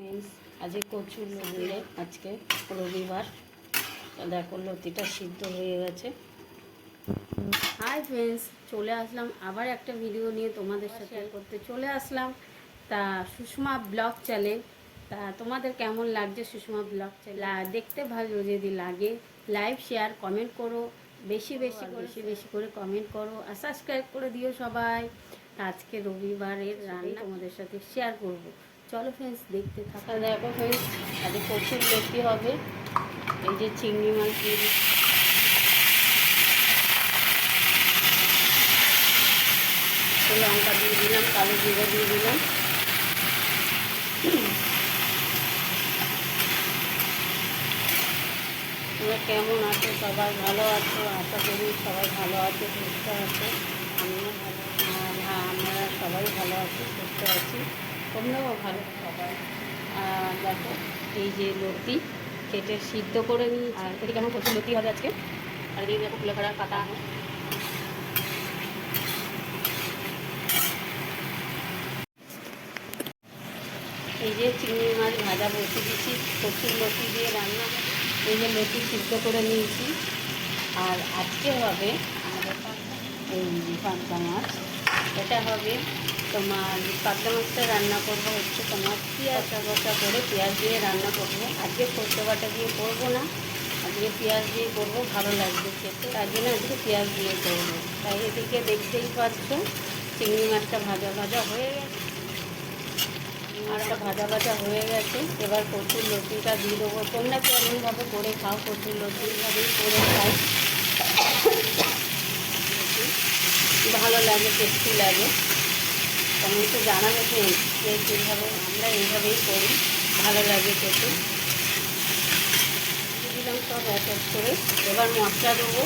আজকে কচুর লতি, আজকে রবিবার। দেখো লতিটা সিদ্ধ হয়ে গেছে। হাই ফ্রেন্ডস, চলে আসলাম আবার একটা ভিডিও নিয়ে তোমাদের সাথে করতে চলে আসলাম। তা সুষমা ব্লগ চ্যানেল, তা তোমাদের কেমন লাগছে সুষমা ব্লগ চ্যানেল? দেখতে ভালো যদি লাগে লাইক শেয়ার কমেন্ট করো, বেশি বেশি করে কমেন্ট করো আর সাবস্ক্রাইব করে দিও সবাই। আজকে রবিবারের রান্না তোমাদের সাথে শেয়ার করব। চলো ফ্রেন্ডস দেখতে থাকা। দেখো ফ্রেন্ডস, আজকে কচুর লতি হবে। এই যে চিংড়ি মাছ দিয়ে লঙ্কা দিয়ে দিলাম, কালো জিরে দিয়ে দিলাম। তোমরা কেমন আছো? সবাই ভালো আছো? আশা করি সবাই ভালো আছো, সুস্থ আছো। আমিও ভালো, আমরা সবাই ভালো আছি, সুস্থ আছি। তোমরাও ভালো সবাই। দেখো এই যে লতি কেটে সিদ্ধ করে নিই। আর এটি কেমন কচুর লতি হবে আজকে। আর এদিকে দেখো কুলেখাড়া পাতা। এই যে চিংড়ি মাছ ভাজা বসে দিচ্ছি, কচুর লতি দিয়ে রান্না। এই যে লতি সিদ্ধ করে নিয়েছি। আর আজকে হবে আমাদের এই পাবদা মাছ। এটা হবে তোমার পাবদা মাছটা রান্না করবো হচ্ছে তোমার পেঁয়াজ বসা করে পেঁয়াজ দিয়ে রান্না করবো। আজকে সর্ষে বাটা দিয়ে করবো না, আজকে পেঁয়াজ দিয়ে করবো, ভালো লাগবে খেতে, তার জন্য আজকে পেঁয়াজ দিয়ে করবো। তাই এদিকে দেখতেই পাচ্ছ চিংড়ি মাছটা ভাজা ভাজা হয়ে গেছে। মাছটা ভাজা ভাজা হয়ে গেছে। এবার কচুর লতিটা দিয়ে দেবো। তোমরা কেমনভাবে করে খাও? কচুর লতিভাবেই করে খাও, ভালো লাগে, টেস্টি লাগে। তোমরা তো জানাবে যে কীভাবে, আমরা এইভাবেই করি, ভালো লাগে খেতে। দিলাম সব এক এক করে। এবার মশলা দেবো।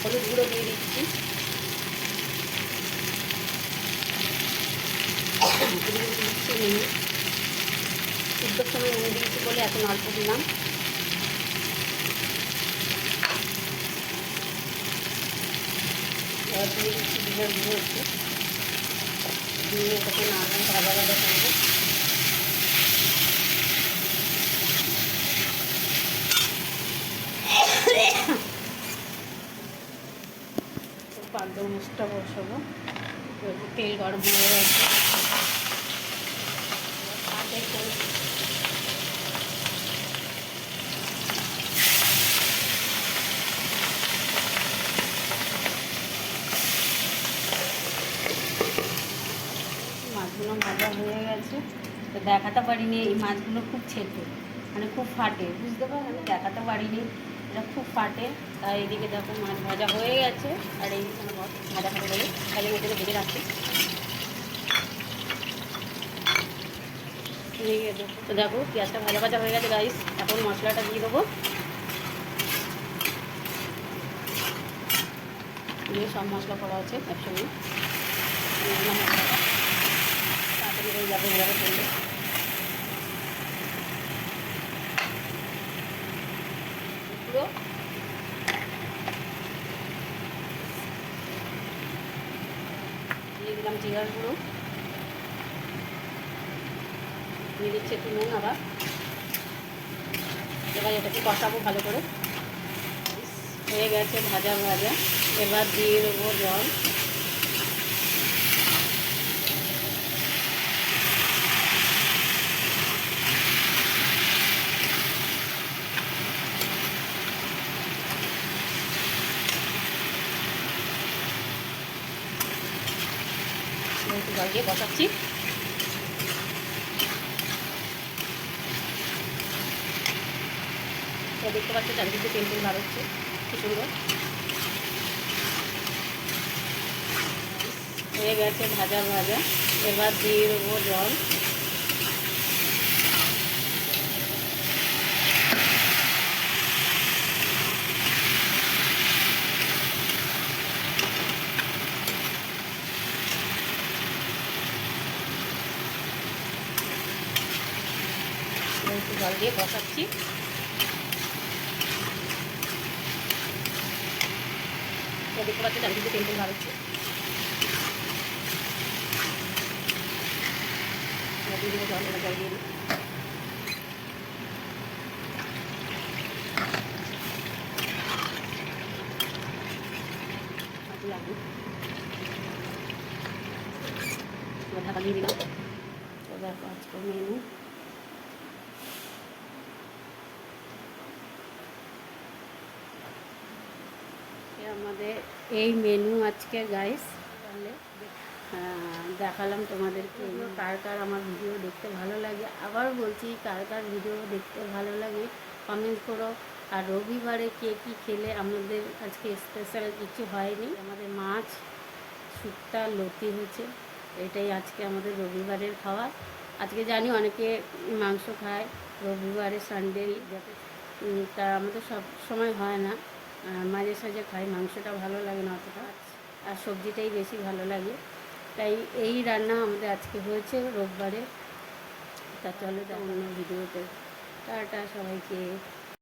হলুদ গুঁড়ো দিয়ে দিচ্ছি, সিদ্ধর সময় নুন দিয়েছি বলে এখন অল্প দিলাম। এবার দিয়ে দিচ্ছি জিরের গুঁড়ো একটু দিয়ে তখন আলু ভাজা ভাজা করবো। পাবদা মাছটা বসাবো। তেল গরম হয়ে গেছে। মাছগুলো ভাজা হয়ে গেছে। তো দেখাতে পারিনি, এই মাছগুলো খুব ছেটে, মানে খুব ফাটে, বুঝতে পারো, আমি দেখাতে পারিনি, এটা খুব ফাটে। তাই এদিকে দেখো মাছ ভাজা হয়ে গেছে। আর এই ভাজা ভাজা করে তাহলে মধ্যে ভেজে রাখছি। তো দেখো পেঁয়াজটা ভাজা ভাজা হয়ে গেছে গাইস। এখন মশলাটা দিয়ে দেবো। দিয়ে সব মশলা করা আছে একসঙ্গে। মশলাটা তাড়াতাড়ি হয়ে যাবে এভাবে করলে। পুরো দিয়ে দিলাম জিরার গুঁড়ো, দিয়ে দিচ্ছে একটু নুন আবার। এবার এটাকে কষাবো ভালো করে। হয়ে গেছে ভাজা ভাজা। এবার দিয়ে দেবো জল। একটু জল দিয়ে বসাচ্ছি। দেখতে পাচ্ছি চারিদিকে তেল তেল বার হচ্ছে, কি সুন্দর হয়ে গেছে ভাজা ভাজা। এবার দিয়ে দেবো জল। একটু জল দিয়ে বসাচ্ছি। দেখতে পাচ্ছি চারিদিকে তেল তেল বার হচ্ছে। দিয়ে দেবো, জল দিয়ে দিই। লাগবে ঢাকা দিয়ে দিলাম। তো দেখো আজকে মেনু আমাদের এই মেনু আজকে গাইস। তাহলে দেখালাম তোমাদেরকে কার কার আমার ভিডিও দেখতে ভালো লাগে। আবার বলছি, কার কার ভিডিও দেখতে ভালো লাগে কমেন্ট করো। আর রবিবারে কে কী খেলে, আমাদের আজকে স্পেশাল কিছু হয়নি, আমাদের মাছ শুক্তা লতি হয়েছে, এটাই আজকে আমাদের রবিবারের খাওয়া। আজকে জানি অনেকে মাংস খায় রবিবারে, সানডে, যাতে তা আমাদের সব সময় হয় না, মাঝে সাঝে খাই। মাংসটা ভালো লাগে না অতটা, আর সবজিটাই বেশি ভালো লাগে, তাই এই রান্না আমাদের আজকে হয়েছে রোববারে। তা চলো অন্য ভিডিওতে টাটা সবাইকে।